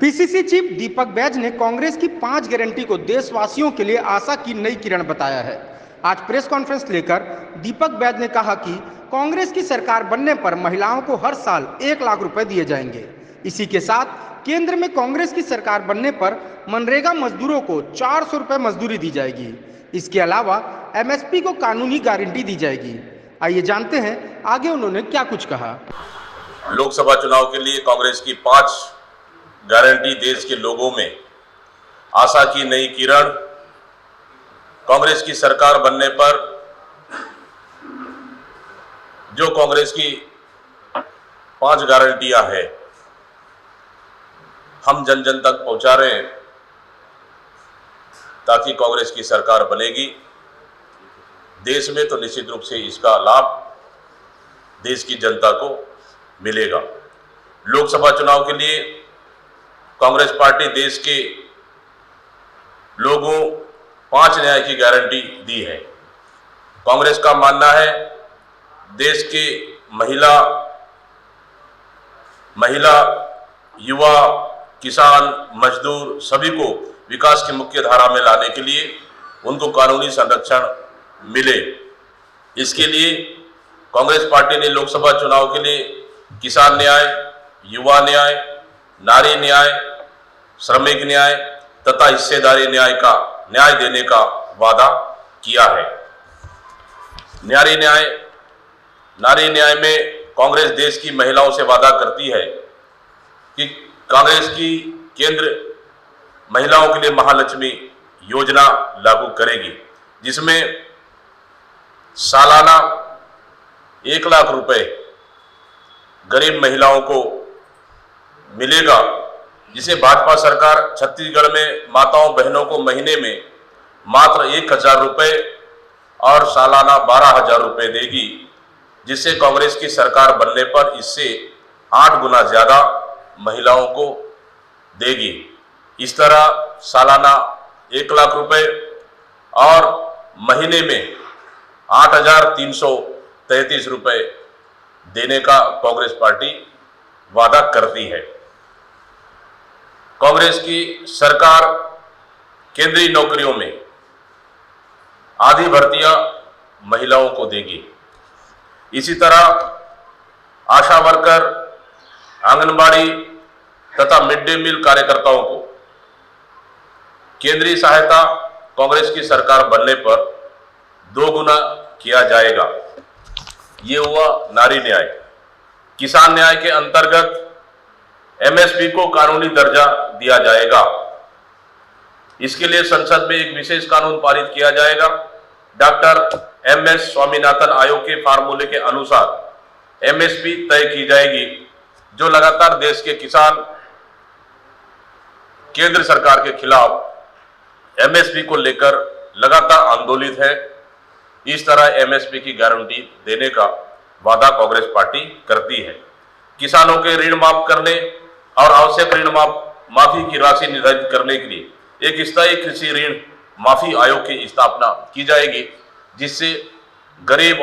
PCC chief Deepak Baij ने कांग्रेस की 5 guarantee को देशवासियों के लिए आशा की नई किरण बताया है। आज प्रेस कॉन्फ्रेंस लेकर दीपक बैज ने कहा कि कांग्रेस की सरकार बनने पर महिलाओं को हर साल 1 लाख रुपए दिए जाएंगे। इसी के साथ केंद्र में कांग्रेस की सरकार बनने पर मनरेगा मजदूरों को 400 रुपए मजदूरी दी जाएगी। इसके अलावा एमएसपी को कानूनी गारंटी दी जाएगी। आइए जानते हैं आगे उन्होंने क्या कुछ कहा। लोकसभा चुनाव के लिए कांग्रेस की 5 गारंटी देश के लोगों में आशा की नई किरण। कांग्रेस की सरकार बनने पर जो कांग्रेस की 5 गारंटियां हैं हम जन जन तक पहुंचा रहे हैं ताकि कांग्रेस की सरकार बनेगी देश में तो निश्चित रूप से इसका लाभ देश की जनता को मिलेगा। लोकसभा चुनाव के लिए कांग्रेस पार्टी देश के लोगों 5 न्याय की गारंटी दी है। कांग्रेस का मानना है देश के महिला, युवा, किसान, मजदूर सभी को विकास की मुख्य धारा में लाने के लिए उनको कानूनी संरक्षण मिले। इसके लिए कांग्रेस पार्टी ने लोकसभा चुनाव के लिए किसान न्याय, युवा न्याय, नारी न्याय, श्रमिक न्याय तथा हिस्सेदारी न्याय देने का वादा किया है। नारी न्याय में कांग्रेस देश की महिलाओं से वादा करती है कि कांग्रेस की केंद्र महिलाओं के लिए महालक्ष्मी योजना लागू करेगी, जिसमें सालाना 1 लाख रुपए गरीब महिलाओं को मिलेगा, जिसे भाजपा सरकार छत्तीसगढ़ में माताओं बहनों को महीने में मात्र 1,000 रुपए और सालाना 12,000 रुपए देगी, जिससे कांग्रेस की सरकार बनने पर इससे 8 गुना ज्यादा महिलाओं को देगी। इस तरह सालाना 1 लाख रुपए और महीने में 8,333 रुपए देने का कांग्रेस पार्टी वादा करती है। कांग्रेस की सरकार केंद्रीय नौकरियों में आधी भर्तियां महिलाओं को देगी। इसी तरह आशा वर्कर, आंगनबाड़ी तथा मिड डे मील कार्यकर्ताओं को केंद्रीय सहायता कांग्रेस की सरकार बनने पर 2 गुना किया जाएगा। ये हुआ नारी न्याय। किसान न्याय के अंतर्गत एमएसपी को कानूनी दर्जा दिया जाएगा। इसके लिए संसद में एक विशेष कानून पारित किया जाएगा। डॉक्टर एमएस स्वामीनाथन आयोग के फार्मूले के अनुसार एमएसपी तय की जाएगी, जो लगातार देश के किसान केंद्र सरकार के खिलाफ एमएसपी को लेकर लगातार आंदोलित है। इस तरह एमएसपी की गारंटी देने का वादा कांग्रेस पार्टी करती है। किसानों के ऋण माफ करने और आवश्यक ऋण माफी की राशि निर्धारित करने के लिए एक स्थायी कृषि ऋण माफी आयोग की स्थापना की जाएगी, जिससे गरीब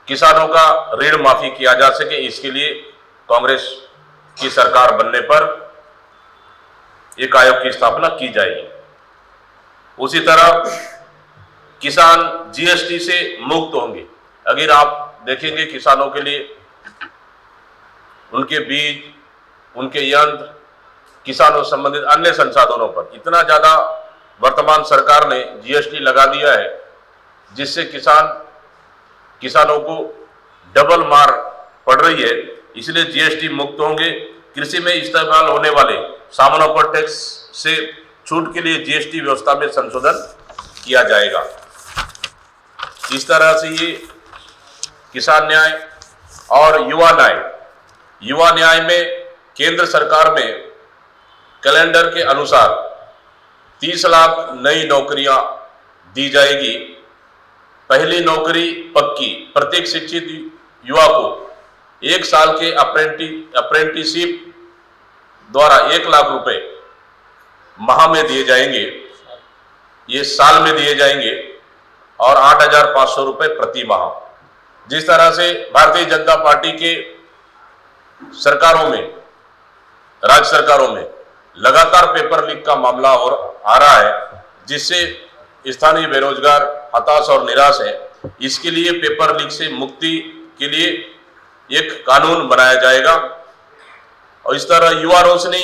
किसानों का ऋण माफी किया जा सके। इसके लिए कांग्रेस की सरकार बनने पर एक आयोग की स्थापना की जाएगी। उसी तरह किसान जीएसटी से मुक्त होंगे। अगर आप देखेंगे किसानों के लिए उनके बीज, उनके यंत्र, किसानों संबंधित अन्य संसाधनों पर इतना ज्यादा वर्तमान सरकार ने जीएसटी लगा दिया है, जिससे किसानों को डबल मार पड़ रही है। इसलिए जीएसटी मुक्त होंगे। कृषि में इस्तेमाल होने वाले सामानों पर टैक्स से छूट के लिए जीएसटी व्यवस्था में संशोधन किया जाएगा। इस तरह से ये किसान न्याय और युवा न्याय में केंद्र सरकार में कैलेंडर के अनुसार 30 लाख नई नौकरियां दी जाएगी। पहली नौकरी पक्की। प्रत्येक शिक्षित युवा को 1 साल के अप्रेंटिसशिप द्वारा 1 लाख रुपए माह में दिए जाएंगे, ये साल में दिए जाएंगे, और 8,500 रुपए प्रति माह। जिस तरह से भारतीय जनता पार्टी के सरकारों में राज्य सरकारों में लगातार पेपर लीक का मामला और आ रहा है, जिससे स्थानीय बेरोजगार हताश और निराश है। इसके लिए पेपर लीक से मुक्ति के लिए एक कानून बनाया जाएगा और इस तरह युवा रोशनी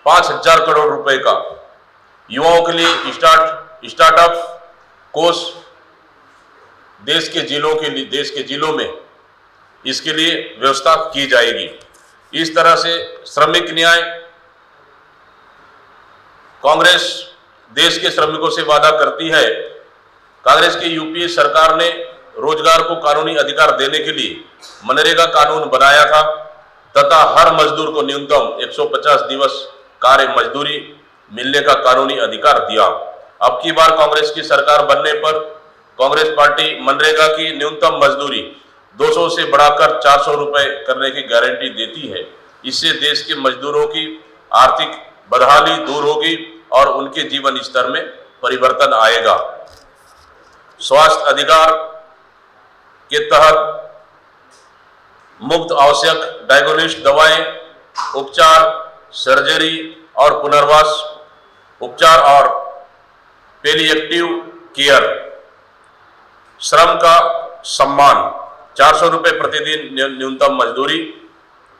5,000 करोड़ रुपए का युवाओं के लिए स्टार्टअप कोष देश के जिलों में इसके लिए व्यवस्था की जाएगी। इस तरह से श्रमिक न्याय, कांग्रेस देश के श्रमिकों से वादा करती है। कांग्रेस की यूपीए सरकार ने रोजगार को कानूनी अधिकार देने के लिए मनरेगा कानून बनाया था तथा हर मजदूर को न्यूनतम 150 दिवस कार्य मजदूरी मिलने का कानूनी अधिकार दिया। अब की बार कांग्रेस की सरकार बनने पर कांग्रेस पार्टी मनरेगा की न्यूनतम मजदूरी 200 से बढ़ाकर 400 रुपए करने की गारंटी देती है। इससे देश के मजदूरों की आर्थिक बदहाली दूर होगी और उनके जीवन स्तर में परिवर्तन आएगा। स्वास्थ्य अधिकार के तहत मुफ्त आवश्यक डायग्नोस्टिक दवाएं, उपचार, सर्जरी और पुनर्वास उपचार और पेलिएटिव केयर, श्रम का सम्मान, 400 रुपए प्रतिदिन न्यूनतम मजदूरी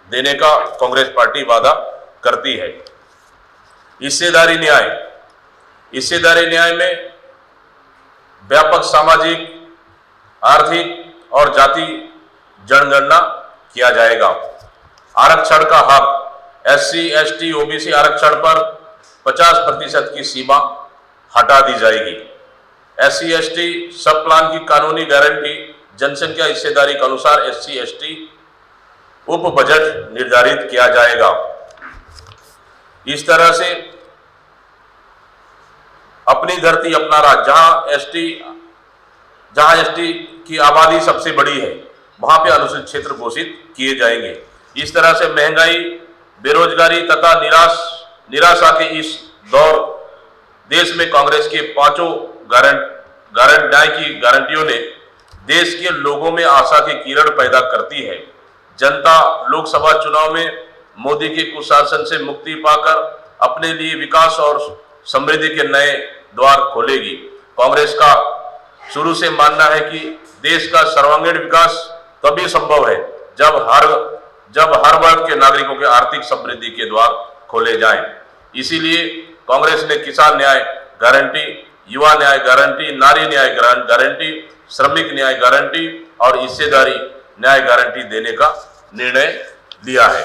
देने का कांग्रेस पार्टी वादा करती है। हिस्सेदारी न्याय में व्यापक सामाजिक, आर्थिक और जाति जनगणना किया जाएगा। आरक्षण का हक, SC, ST, OBC आरक्षण पर 50% की सीमा हटा दी जाएगी। SC, ST सब प्लान की कानूनी गारंटी, जनसंख्या हिस्सेदारी के अनुसार SC, ST उप बजट निर्धारित किया जाएगा। इस तरह से अपनी धरती अपना राज, जहां ST की आबादी सबसे बड़ी है वहां पे अनुसूचित क्षेत्र घोषित किए जाएंगे। इस तरह से महंगाई, बेरोजगारी तथा निराशा के इस दौर देश में कांग्रेस के पांचों न्याय की गारंटियों ने देश के लोगों में आशा की किरण पैदा करती है। जनता लोकसभा चुनाव में मोदी के कुशासन से मुक्ति पाकर अपने लिए विकास और समृद्धि के नए द्वार खोलेगी। कांग्रेस का शुरू से मानना है कि देश का सर्वांगीण विकास तभी संभव है जब हर वर्ग के नागरिकों के आर्थिक समृद्धि के द्वार खोले जाएं। इसीलिए कांग्रेस ने किसान न्याय गारंटी, युवा न्याय गारंटी, नारी न्याय गारंटी, श्रमिक न्याय गारंटी और हिस्सेदारी न्याय गारंटी देने का निर्णय लिया है।